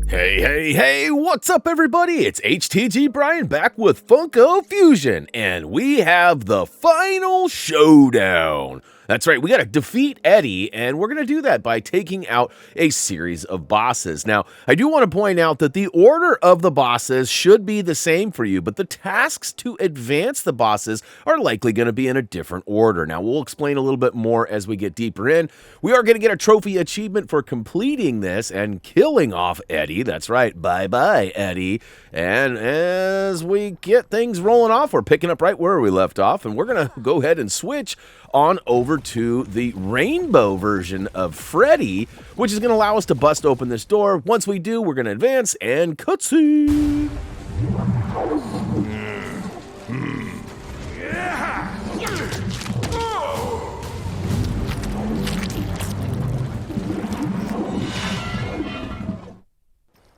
Hey, what's up everybody? It's HTG Brian back with Funko Fusion, and we have the final showdown. That's right, we gotta defeat Eddy, and we're gonna do that by taking out a series of bosses. Now, I do want to point out that the order of the bosses should be the same for you, but the tasks to advance the bosses are likely gonna be in a different order. Now, we'll explain a little bit more as we get deeper in. We are gonna get a trophy achievement for completing this and killing off Eddy. That's right, bye-bye, Eddy. And as we get things rolling off, we're picking up right where we left off, and we're gonna go ahead and switch on over to the rainbow version of Freddy, which is going to allow us to bust open this door. Once we do, we're going to advance and cutscene.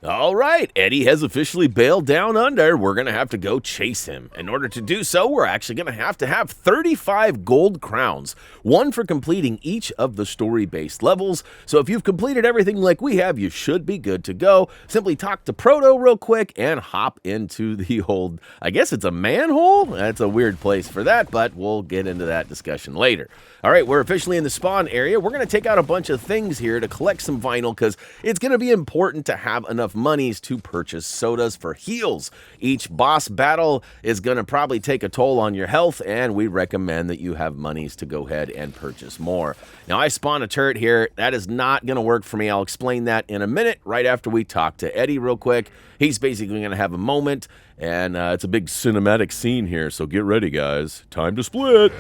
All right, Eddy has officially bailed down under. We're going to have to go chase him. In order to do so, we're actually going to have 35 gold crowns, one for completing each of the story-based levels. So if you've completed everything like we have, you should be good to go. Simply talk to Proto real quick and hop into the old, I guess it's a manhole? That's a weird place for that, but we'll get into that discussion later. All right, we're officially in the spawn area. We're going to take out a bunch of things here to collect some vinyl because it's going to be important to have enough monies to purchase sodas for heals. Each boss battle is going to probably take a toll on your health, and we recommend that you have monies to go ahead and purchase more. Now, I spawned a turret here. That is not going to work for me. I'll explain that in a minute right after we talk to Eddy real quick. He's basically going to have a moment, and it's a big cinematic scene here, so get ready, guys. Time to split.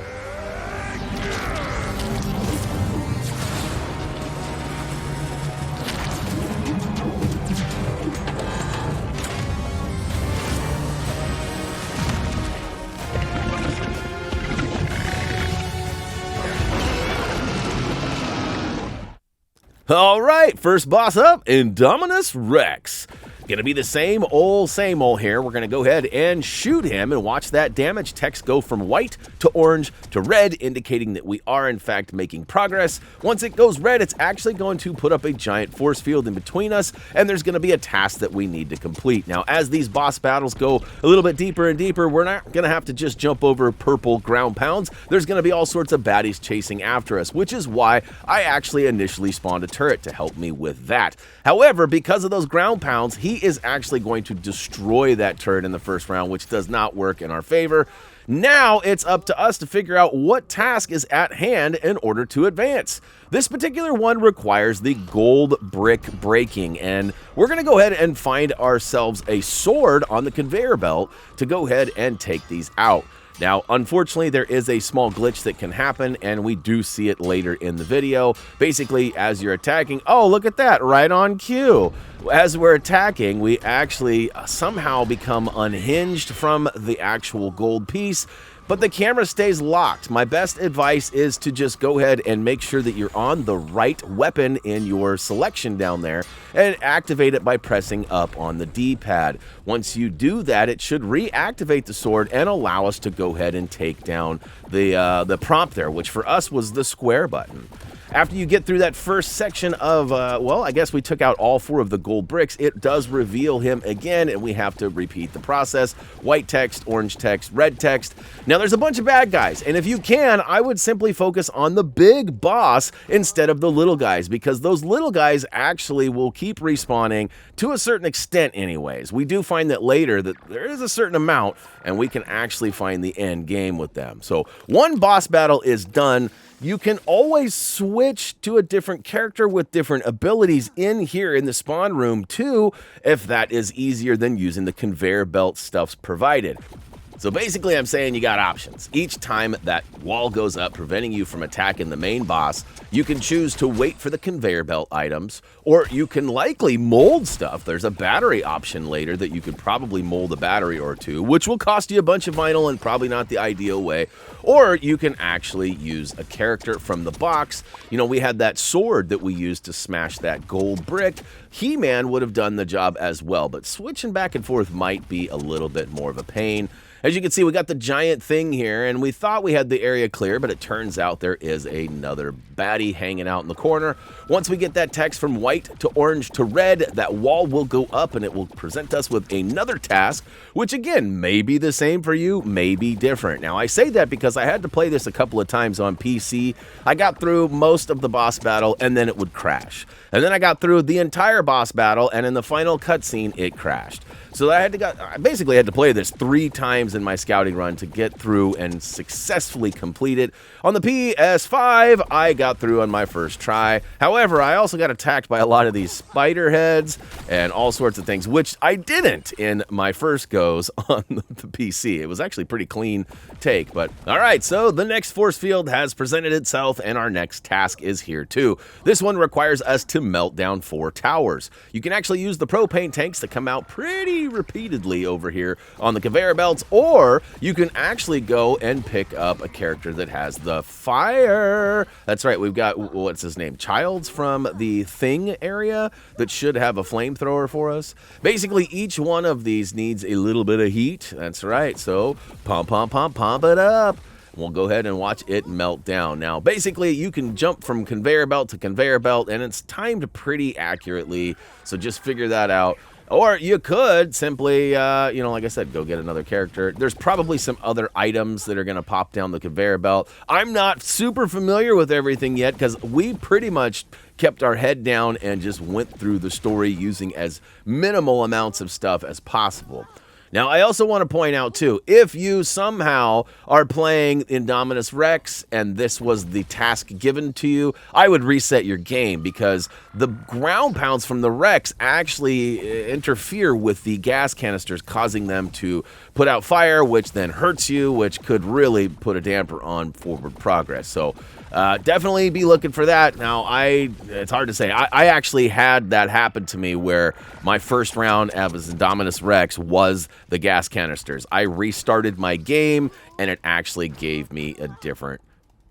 All right, first boss up, Indominus Rex. Gonna be the same old here. We're gonna go ahead and shoot him and watch that damage text go from white to orange to red, indicating that we are in fact making progress. Once it goes red, it's actually going to put up a giant force field in between us, and there's gonna be a task that we need to complete. Now, as these boss battles go a little bit deeper and deeper, we're not gonna have to just jump over purple ground pounds. There's gonna be all sorts of baddies chasing after us, which is why I actually initially spawned a turret to help me with that. However, because of those ground pounds, he is actually going to destroy that turret in the first round, which does not work in our favor. Now it's up to us to figure out what task is at hand in order to advance. This particular one requires the gold brick breaking, and we're going to go ahead and find ourselves a sword on the conveyor belt to go ahead and take these out. Now, unfortunately, there is a small glitch that can happen, and we do see it later in the video. Basically, as you're attacking, oh, look at that, right on cue. As we're attacking, we actually somehow become unhinged from the actual gold piece, but the camera stays locked. My best advice is to just go ahead and make sure that you're on the right weapon in your selection down there and activate it by pressing up on the D-pad. Once you do that, it should reactivate the sword and allow us to go ahead and take down the prompt there, which for us was the square button. After you get through that first section of, well, I guess we took out all 4 of the gold bricks, it does reveal him again, and we have to repeat the process. White text, orange text, red text. Now, there's a bunch of bad guys, and if you can, I would simply focus on the big boss instead of the little guys, because those little guys actually will keep respawning to a certain extent anyways. We do find that later that there is a certain amount, and we can actually find the end game with them. So, one boss battle is done. You can always switch to a different character with different abilities in here in the spawn room too, if that is easier than using the conveyor belt stuffs provided. So basically, I'm saying you got options. Each time that wall goes up, preventing you from attacking the main boss, you can choose to wait for the conveyor belt items, or you can likely mold stuff. There's a battery option later that you could probably mold a battery or two, which will cost you a bunch of vinyl and probably not the ideal way. Or you can actually use a character from the box. You know, we had that sword that we used to smash that gold brick. He-Man would have done the job as well, but switching back and forth might be a little bit more of a pain. As you can see, we got the giant thing here, and we thought we had the area clear, but it turns out there is another baddie hanging out in the corner. Once we get that text from white to orange to red, that wall will go up and it will present us with another task, which again, may be the same for you, may be different. Now, I say that because I had to play this a couple of times on PC. I got through most of the boss battle, and then it would crash. And then I got through the entire boss battle, and in the final cutscene, it crashed. So I basically had to play this 3 times in my scouting run to get through and successfully complete it. On the PS5, I got through on my first try. However, I also got attacked by a lot of these Spiderheads and all sorts of things, which I didn't in my first goes on the PC. It was actually a pretty clean take, but all right, so the next force field has presented itself, and our next task is here too. This one requires us to melt down 4 towers. You can actually use the propane tanks that come out pretty repeatedly over here on the conveyor belts, or you can actually go and pick up a character that has the fire. That's right, we've got, what's his name, Childs from the Thing area that should have a flamethrower for us. Basically, each one of these needs a little bit of heat. That's right, so pump it up. We'll go ahead and watch it melt down. Now, basically, you can jump from conveyor belt to conveyor belt, and it's timed pretty accurately, so just figure that out. Or you could simply, like I said, go get another character. There's probably some other items that are going to pop down the conveyor belt. I'm not super familiar with everything yet because we pretty much kept our head down and just went through the story using as minimal amounts of stuff as possible. Now, I also want to point out, too, if you somehow are playing Indominus Rex and this was the task given to you, I would reset your game because the ground pounds from the Rex actually interfere with the gas canisters, causing them to put out fire, which then hurts you, which could really put a damper on forward progress. So definitely be looking for that. Now, it's hard to say. I actually had that happen to me where my first round as Indominus Rex was the gas canisters. I restarted my game, and it actually gave me a different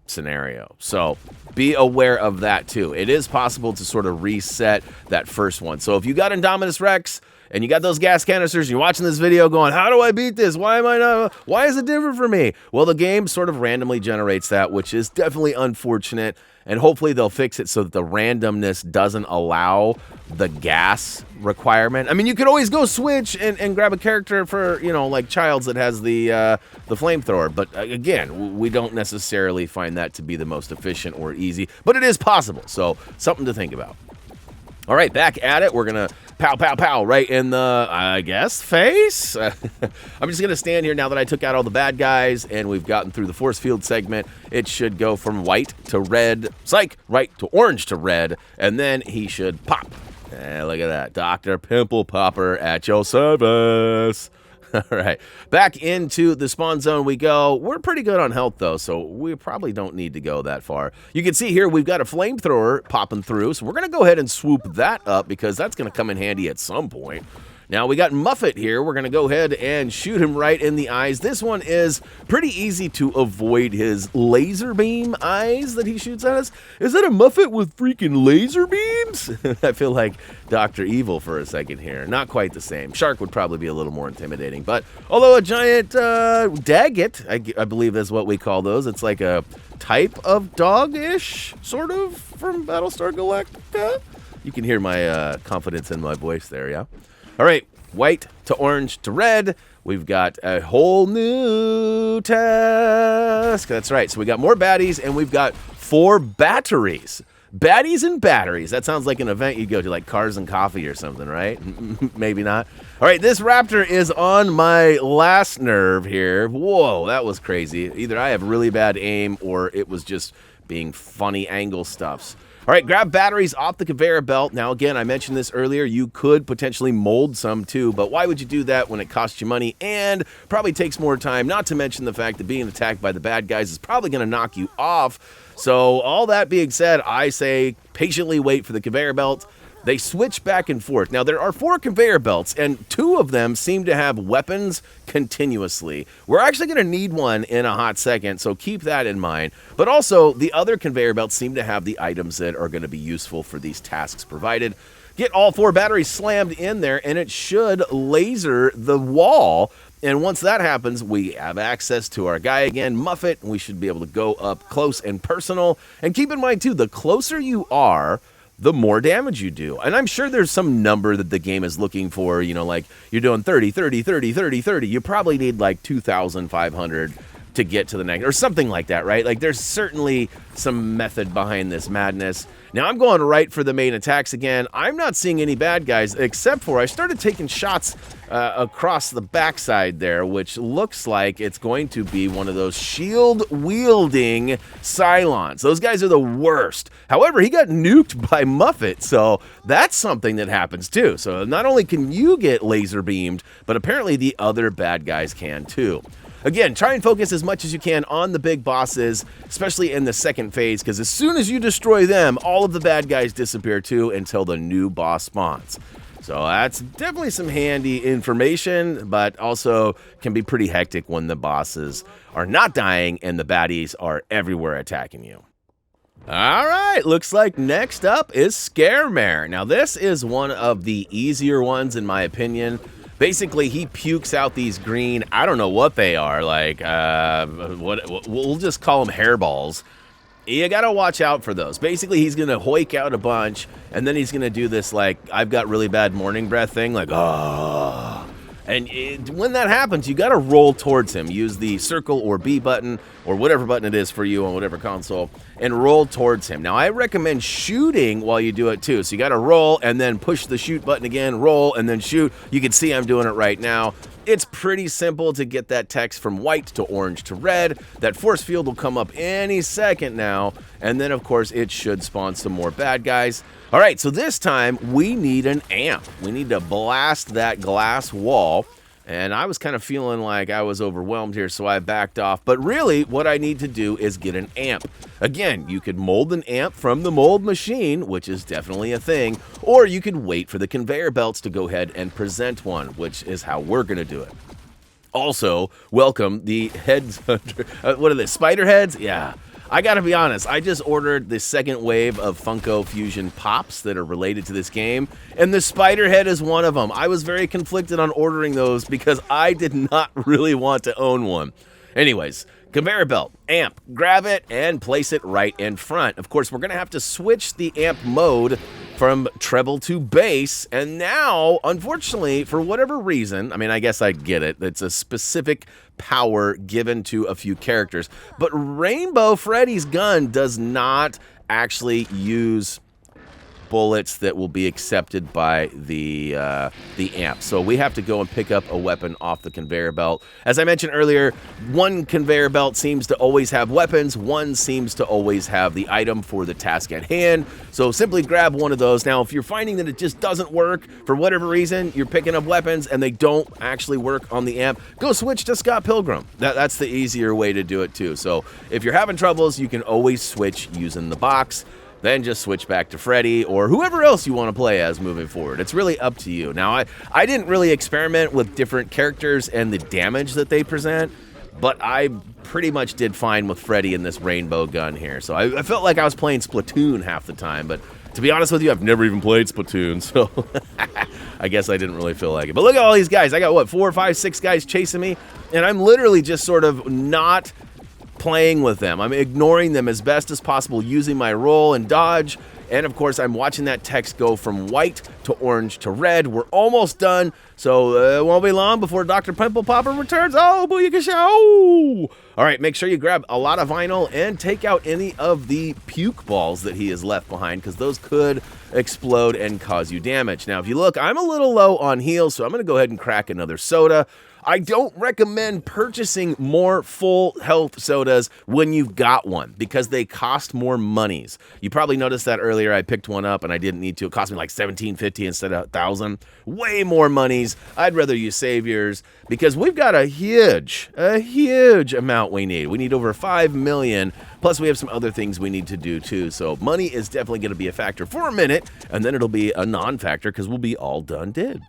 scenario. So be aware of that, too. It is possible to sort of reset that first one. So if you got Indominus Rex, and you got those gas canisters, you're watching this video going, how do I beat this? Why is it different for me? Well, the game sort of randomly generates that, which is definitely unfortunate, and hopefully they'll fix it so that the randomness doesn't allow the gas requirement. I mean, you could always go switch and grab a character for, like Childs that has the flamethrower, but again, we don't necessarily find that to be the most efficient or easy, but it is possible, so something to think about. All right, back at it. We're going to pow, pow, pow right in the, I guess, face. I'm just going to stand here now that I took out all the bad guys and we've gotten through the force field segment. It should go from white to red, psych, right to orange to red, and then he should pop. Look at that. Dr. Pimple Popper at your service. All right, back into the spawn zone we go. We're pretty good on health, though, so we probably don't need to go that far. You can see here we've got a flamethrower popping through, so we're going to go ahead and swoop that up because that's going to come in handy at some point. Now, we got Muffet here. We're going to go ahead and shoot him right in the eyes. This one is pretty easy to avoid his laser beam eyes that he shoots at us. Is that a Muffet with freaking laser beams? I feel like Dr. Evil for a second here. Not quite the same. Shark would probably be a little more intimidating. But although a giant Daggett, I believe is what we call those. It's like a type of dog-ish, sort of, from Battlestar Galactica. You can hear my confidence in my voice there, yeah? All right, white to orange to red. We've got a whole new task. That's right. So we got more baddies, and we've got 4 batteries. Baddies and batteries. That sounds like an event you'd go to, like Cars and Coffee or something, right? Maybe not. All right, this raptor is on my last nerve here. Whoa, that was crazy. Either I have really bad aim, or it was just being funny angle stuffs. All right, grab batteries off the conveyor belt. Now, again, I mentioned this earlier. You could potentially mold some too, but why would you do that when it costs you money and probably takes more time? Not to mention the fact that being attacked by the bad guys is probably going to knock you off. So all that being said, I say patiently wait for the conveyor belt. They switch back and forth. Now, there are 4 conveyor belts, and 2 of them seem to have weapons continuously. We're actually going to need one in a hot second, so keep that in mind. But also, the other conveyor belts seem to have the items that are going to be useful for these tasks provided. Get all 4 batteries slammed in there, and it should laser the wall And once that happens, we have access to our guy again, Muffet, and we should be able to go up close and personal. And keep in mind, too, the closer you are, the more damage you do. And I'm sure there's some number that the game is looking for, you know, like you're doing 30, 30, 30, 30, 30. You probably need like 2,500 to get to the next, or something like that, right? Like there's certainly some method behind this madness. Now I'm going right for the main attacks again. I'm not seeing any bad guys, except for I started taking shots across the backside there, which looks like it's going to be one of those shield-wielding Cylons. Those guys are the worst. However, he got nuked by Muffet, so that's something that happens too. So not only can you get laser beamed, but apparently the other bad guys can too. Again, try and focus as much as you can on the big bosses, especially in the second phase, because as soon as you destroy them, all of the bad guys disappear too until the new boss spawns. So that's definitely some handy information, but also can be pretty hectic when the bosses are not dying and the baddies are everywhere attacking you. All right, looks like next up is Scaremare. Now this is one of the easier ones in my opinion. Basically, he pukes out these green, I don't know what they are, like, we'll just call them hairballs. You gotta watch out for those. Basically, he's gonna hoik out a bunch, and then he's gonna do this, like, I've got really bad morning breath thing, like, ah. And when that happens, you gotta roll towards him. Use the circle or B button, or whatever button it is for you on whatever console, and roll towards him. Now, I recommend shooting while you do it too. So you gotta roll, and then push the shoot button again, roll, and then shoot. You can see I'm doing it right now. It's pretty simple to get that text from white to orange to red. That force field will come up any second now, and then, of course, it should spawn some more bad guys. All right, so this time, we need an amp. We need to blast that glass wall, and I was kind of feeling like I was overwhelmed here, so I backed off. But really, what I need to do is get an amp. Again, you could mold an amp from the mold machine, which is definitely a thing, or you could wait for the conveyor belts to go ahead and present one, which is how we're going to do it. Also, welcome the heads, what are they, Spiderheads? Yeah. I gotta be honest, I just ordered the second wave of Funko Fusion Pops that are related to this game, and the Spiderhead is one of them. I was very conflicted on ordering those because I did not really want to own one. Anyways, conveyor belt, amp, grab it, and place it right in front. Of course, we're gonna have to switch the amp mode from treble to bass, and now, unfortunately, for whatever reason, I mean, I guess I get it, it's a specific power given to a few characters, but Rainbow Freddy's gun does not actually use bullets that will be accepted by the amp. So we have to go and pick up a weapon off the conveyor belt. As I mentioned earlier, one conveyor belt seems to always have weapons, one seems to always have the item for the task at hand. So simply grab one of those. Now, if you're finding that it just doesn't work for whatever reason, you're picking up weapons and they don't actually work on the amp, go switch to Scott Pilgrim. That's the easier way to do it too. So if you're having troubles, you can always switch using the box. Then just switch back to Freddy or whoever else you want to play as moving forward. It's really up to you. Now, I didn't really experiment with different characters and the damage that they present, but I pretty much did fine with Freddy in this rainbow gun here. So I felt like I was playing Splatoon half the time, but to be honest with you, I've never even played Splatoon, so I guess I didn't really feel like it. But look at all these guys. I got, what, 4, 5, 6 guys chasing me, and I'm literally just sort of not playing with them. I'm ignoring them as best as possible using my roll and dodge, and of course I'm watching that text go from white to orange to red. We're almost done, so it won't be long before Dr. Pimple Popper returns. Oh, booyakasha! Oh! All right, make sure you grab a lot of vinyl and take out any of the puke balls that he has left behind, because those could explode and cause you damage. Now, if you look, I'm a little low on heals, so I'm going to go ahead and crack another soda. I don't recommend purchasing more full health sodas when you've got one, because they cost more monies. You probably noticed that earlier. I picked one up and I didn't need to. It cost me like $17.50 instead of $1,000. Way more monies. I'd rather you save yours, because we've got a huge amount we need. We need over 5 million. Plus, we have some other things we need to do too. So money is definitely going to be a factor for a minute, and then it'll be a non-factor because we'll be all done did.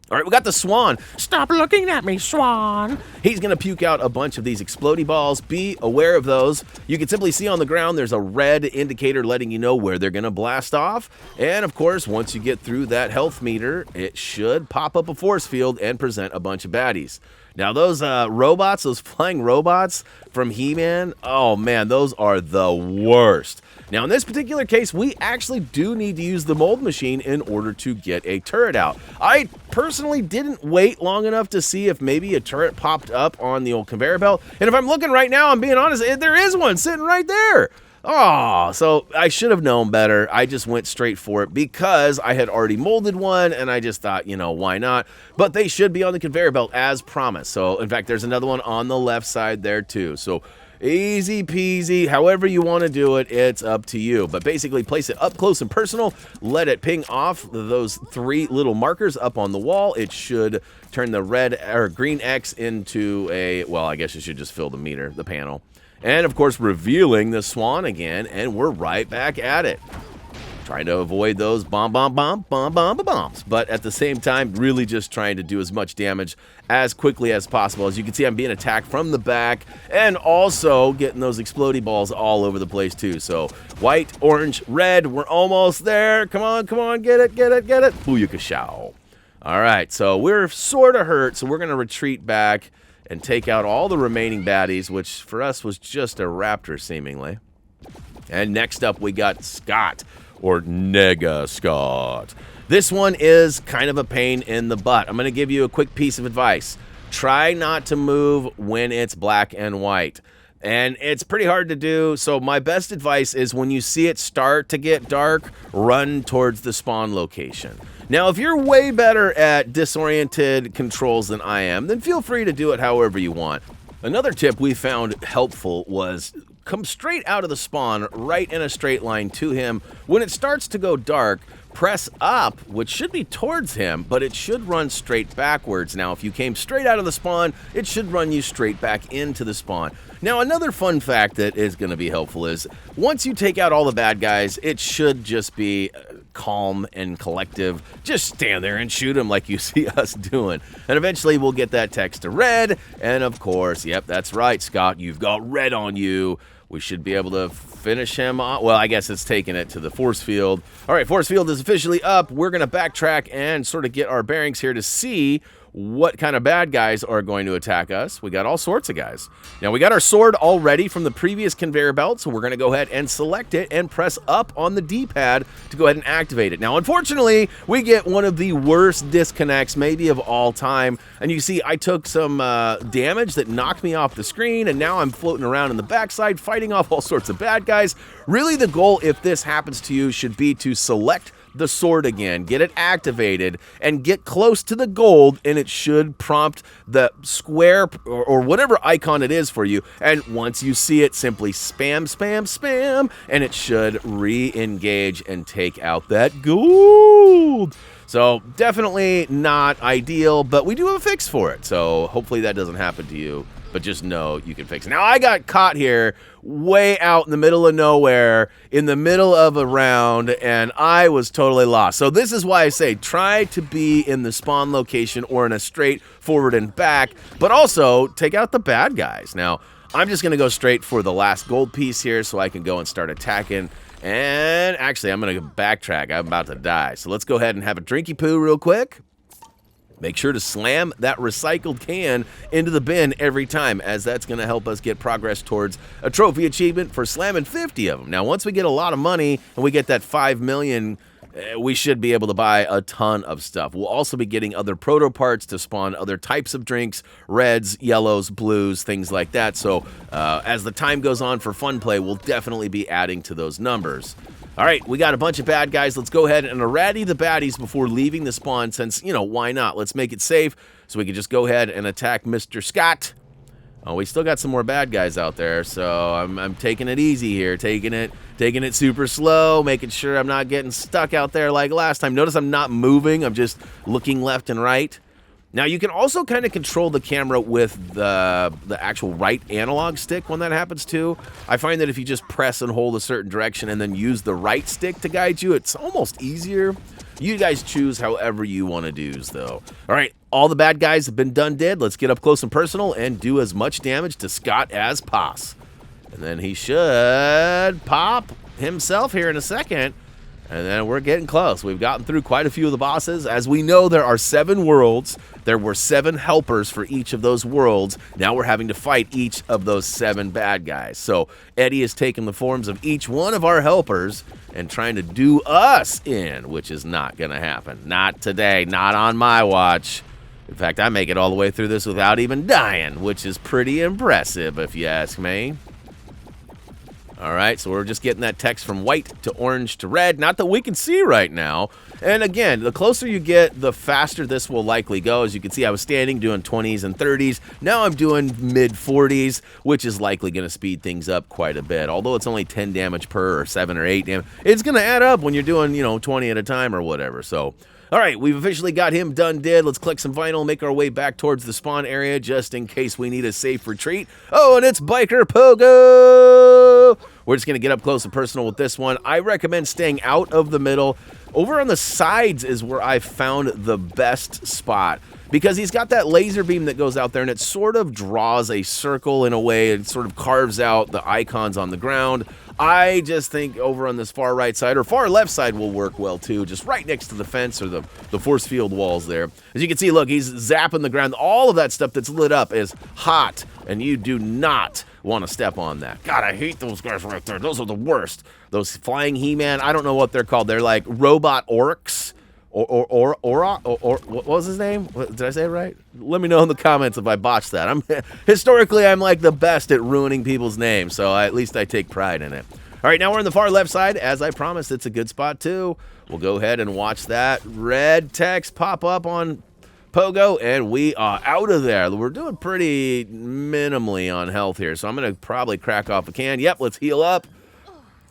All right, we got the Swan. Stop looking at me, Swan. He's going to puke out a bunch of these explodey balls. Be aware of those. You can simply see on the ground there's a red indicator letting you know where they're going to blast off. And, of course, once you get through that health meter, it should pop up a force field and present a bunch of baddies. Now those robots, those flying robots from He-Man, oh man, those are the worst. Now in this particular case, we actually do need to use the mold machine in order to get a turret out. I personally didn't wait long enough to see if maybe a turret popped up on the old conveyor belt. And if I'm looking right now, I'm being honest, there is one sitting right there. Oh, so I should have known better. I just went straight for it because I had already molded one, and I just thought, you know, why not? But they should be on the conveyor belt as promised. So, in fact, there's another one on the left side there, too. So, easy peasy. However you want to do it, it's up to you. But basically, place it up close and personal. Let it ping off those 3 little markers up on the wall. It should turn the red or green X into a, well, I guess you should just fill the meter, the panel. And, of course, revealing the Swan again, and we're right back at it. Trying to avoid those bombs. But at the same time, really just trying to do as much damage as quickly as possible. As you can see, I'm being attacked from the back, and also getting those explodey balls all over the place, too. So, white, orange, red, we're almost there. Come on, get it. Booyakashow. All right, so we're sort of hurt, so we're going to retreat back and take out all the remaining baddies, which for us was just a raptor, seemingly. And next up, we got Scott, or Nega Scott. This one is kind of a pain in the butt. I'm going to give you a quick piece of advice. Try not to move when it's black and white. And it's pretty hard to do, so my best advice is when you see it start to get dark, run towards the spawn location. Now, if you're way better at disoriented controls than I am, then feel free to do it however you want. Another tip we found helpful was come straight out of the spawn, right in a straight line to him. When it starts to go dark, press up, which should be towards him, but it should run straight backwards. Now, if you came straight out of the spawn, it should run you straight back into the spawn. Now, another fun fact that is going to be helpful is once you take out all the bad guys, it should just be calm and collective. Just stand there and shoot them like you see us doing. And eventually we'll get that text to red. And of course, yep, that's right, Scott, you've got red on you. We should be able to finish him off. Well, I guess it's taking it to the force field. All right, force field is officially up. We're going to backtrack and sort of get our bearings here to see what kind of bad guys are going to attack us. We got all sorts of guys. Now, we got our sword already from the previous conveyor belt, so we're going to go ahead and select it and press up on the D-pad to go ahead and activate it. Now, unfortunately, we get one of the worst disconnects maybe of all time, and you see I took some damage that knocked me off the screen, and now I'm floating around in the backside fighting off all sorts of bad guys. Really, the goal, if this happens to you, should be to select the sword again, get it activated, and get close to the gold, and it should prompt the square or whatever icon it is for you. And once you see it, simply spam, and it should re-engage and take out that gold. So definitely not ideal, but we do have a fix for it. So hopefully that doesn't happen to you, but just know you can fix it. Now, I got caught here way out in the middle of nowhere, in the middle of a round, and I was totally lost. So this is why I say try to be in the spawn location or in a straight forward and back, but also take out the bad guys. Now, I'm just going to go straight for the last gold piece here so I can go and start attacking. And actually, I'm going to backtrack. I'm about to die. So let's go ahead and have a drinky poo real quick. Make sure to slam that recycled can into the bin every time, as that's going to help us get progress towards a trophy achievement for slamming 50 of them. Now, once we get a lot of money and we get that 5 million, we should be able to buy a ton of stuff. We'll also be getting other proto parts to spawn other types of drinks, reds, yellows, blues, things like that. So as the time goes on for fun play, we'll definitely be adding to those numbers. All right, we got a bunch of bad guys. Let's go ahead and irradi the baddies before leaving the spawn since, you know, why not? Let's make it safe so we can just go ahead and attack Mr. Scott. Oh, we still got some more bad guys out there, so I'm taking it easy here, taking it super slow, making sure I'm not getting stuck out there like last time. Notice I'm not moving, I'm just looking left and right. Now, you can also kind of control the camera with the actual right analog stick when that happens too. I find that if you just press and hold a certain direction and then use the right stick to guide you, it's almost easier. You guys choose however you want to do, though. All right, all the bad guys have been done dead. Let's get up close and personal and do as much damage to Scott as pos. And then he should pop himself here in a second. And then we're getting close. We've gotten through quite a few of the bosses. As we know, there are 7 worlds. There were 7 helpers for each of those worlds. Now we're having to fight each of those 7 bad guys. So Eddy is taking the forms of each one of our helpers and trying to do us in, which is not going to happen. Not today. Not on my watch. In fact, I make it all the way through this without even dying, which is pretty impressive, if you ask me. All right, so we're just getting that text from white to orange to red. Not that we can see right now. And again, the closer you get, the faster this will likely go. As you can see, I was standing doing 20s and 30s. Now I'm doing mid-40s, which is likely going to speed things up quite a bit. Although it's only 10 damage per or 7 or 8 damage, it's going to add up when you're doing, 20 at a time or whatever. So, all right, we've officially got him done dead. Let's click some vinyl, make our way back towards the spawn area just in case we need a safe retreat. Oh, and it's Biker Pogo! We're just going to get up close and personal with this one. I recommend staying out of the middle. Over on the sides is where I found the best spot, because he's got that laser beam that goes out there, and it sort of draws a circle in a way. It sort of carves out the icons on the ground. I just think over on this far right side, or far left side, will work well too, just right next to the fence or the force field walls there. As you can see, look, he's zapping the ground. All of that stuff that's lit up is hot, and you do not want to step on that. God, I hate those guys right there. Those are the worst. Those flying He-Man, I don't know what they're called. They're like robot orcs. Or what was his name? Did I say it right? Let me know in the comments if I botched that. Historically, I'm like the best at ruining people's names, so at least I take pride in it. All right, now we're on the far left side. As I promised, it's a good spot too. We'll go ahead and watch that red text pop up on Pogo, and we are out of there. We're doing pretty minimally on health here, so I'm going to probably crack off a can. Yep, let's heal up.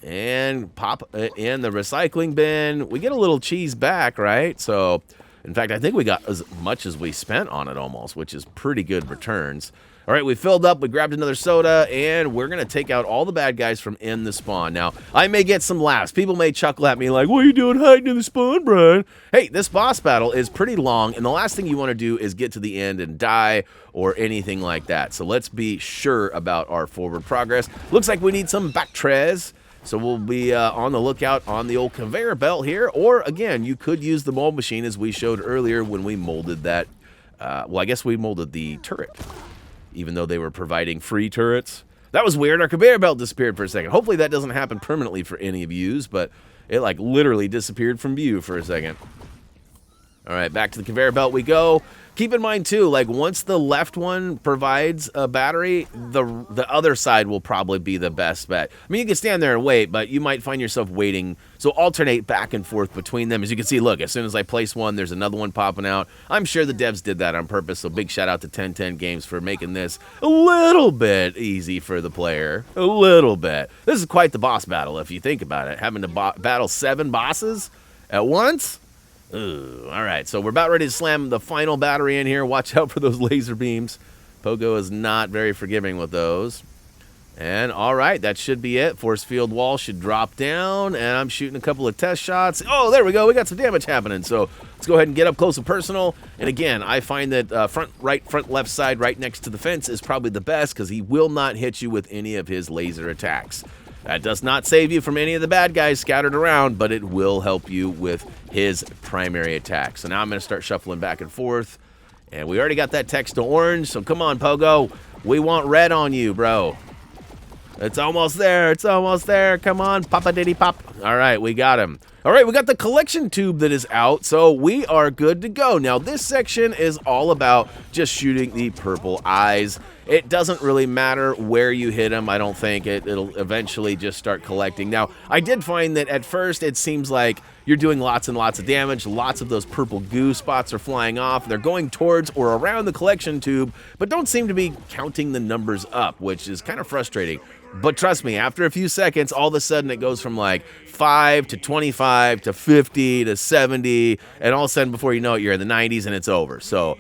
And pop in the recycling bin. We get a little cheese back, right? So, in fact, I think we got as much as we spent on it almost, which is pretty good returns. All right, we filled up, we grabbed another soda, and we're going to take out all the bad guys from in the spawn. Now, I may get some laughs. People may chuckle at me like, what are you doing hiding in the spawn, Brian? Hey, this boss battle is pretty long, and the last thing you want to do is get to the end and die or anything like that. So let's be sure about our forward progress. Looks like we need some backtres. So we'll be on the lookout on the old conveyor belt here. Or, again, you could use the mold machine as we showed earlier when we molded that. Well, I guess we molded the turret, even though they were providing free turrets. That was weird. Our conveyor belt disappeared for a second. Hopefully that doesn't happen permanently for any of yous, but it, like, literally disappeared from view for a second. All right, back to the conveyor belt we go. Keep in mind, too, like, once the left one provides a battery, the other side will probably be the best bet. I mean, you can stand there and wait, but you might find yourself waiting. So alternate back and forth between them. As you can see, look, as soon as I place one, there's another one popping out. I'm sure the devs did that on purpose, so big shout out to 1010 Games for making this a little bit easy for the player. A little bit. This is quite the boss battle, if you think about it. Having to battle 7 bosses at once? Ooh, all right, so we're about ready to slam the final battery in here. Watch out for those laser beams. Pogo is not very forgiving with those. And all right, that should be it. Force field wall should drop down, and I'm shooting a couple of test shots. Oh, there we go. We got some damage happening. So let's go ahead and get up close and personal. And again, I find that front right, front left side, right next to the fence is probably the best because he will not hit you with any of his laser attacks. That does not save you from any of the bad guys scattered around, but it will help you with his primary attack. So now I'm going to start shuffling back and forth. And we already got that text to orange, so come on, Pogo. We want red on you, bro. It's almost there. It's almost there. Come on, Papa Diddy Pop. All right, we got him. All right, we got the collection tube that is out, so we are good to go. Now, this section is all about just shooting the purple eyes. It doesn't really matter where you hit them. I don't think it'll eventually just start collecting. Now, I did find that at first it seems like you're doing lots and lots of damage. Lots of those purple goo spots are flying off. They're going towards or around the collection tube, but don't seem to be counting the numbers up, which is kind of frustrating. But trust me, after a few seconds, all of a sudden it goes from like 5 to 25 to 50 to 70, and all of a sudden before you know it, you're in the 90s and it's over. So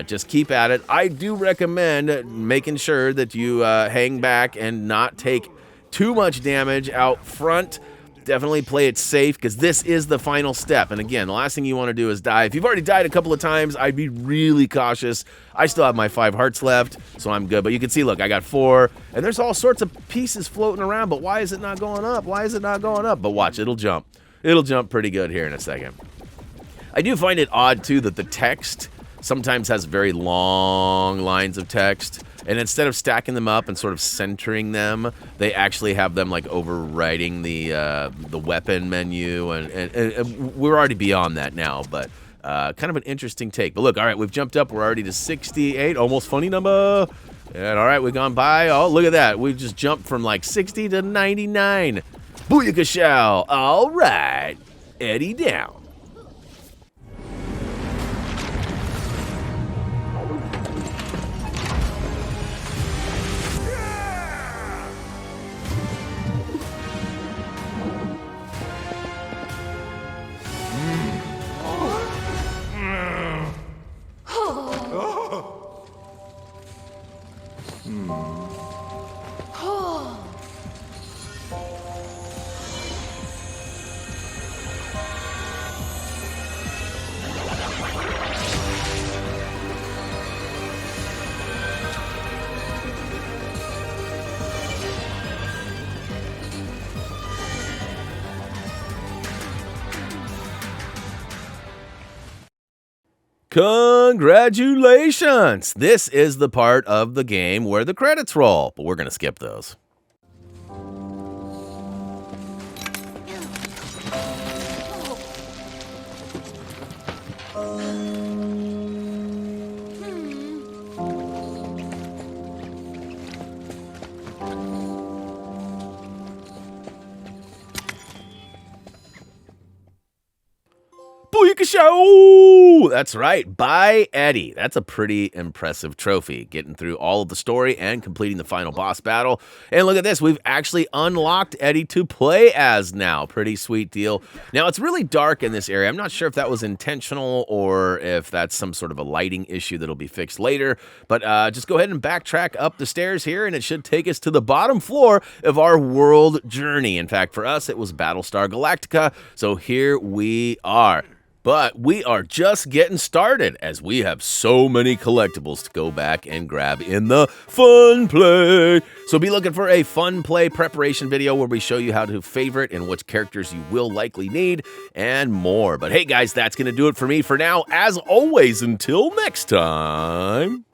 just keep at it. I do recommend making sure that you hang back and not take too much damage out front. Definitely play it safe because this is the final step. And again, the last thing you want to do is die. If you've already died a couple of times, I'd be really cautious. I still have my 5 hearts left, so I'm good. But you can see, look, I got 4. And there's all sorts of pieces floating around. But why is it not going up? Why is it not going up? But watch, it'll jump. it'll jump pretty good here in a second. I do find it odd, too, that the text sometimes has very long lines of text, and instead of stacking them up and sort of centering them, they actually have them, like, overwriting the weapon menu, and we're already beyond that now, but kind of an interesting take. But look, all right, we've jumped up. We're already to 68, almost funny number. And all right, we've gone by. Oh, look at that. We've just jumped from, like, 60 to 99. Booyaka shell. All right. Eddy down. Congratulations! This is the part of the game where the credits roll, but we're going to skip those. Show! That's right, by Eddy. That's a pretty impressive trophy, getting through all of the story and completing the final boss battle. And look at this, we've actually unlocked Eddy to play as now. Pretty sweet deal. Now, it's really dark in this area. I'm not sure if that was intentional or if that's some sort of a lighting issue that'll be fixed later, but just go ahead and backtrack up the stairs here, and it should take us to the bottom floor of our world journey. In fact, for us, it was Battlestar Galactica, so here we are. But we are just getting started, as we have so many collectibles to go back and grab in the Fun Play. So be looking for a Fun Play preparation video where we show you how to favorite and which characters you will likely need, and more. But hey guys, that's going to do it for me for now. As always, until next time.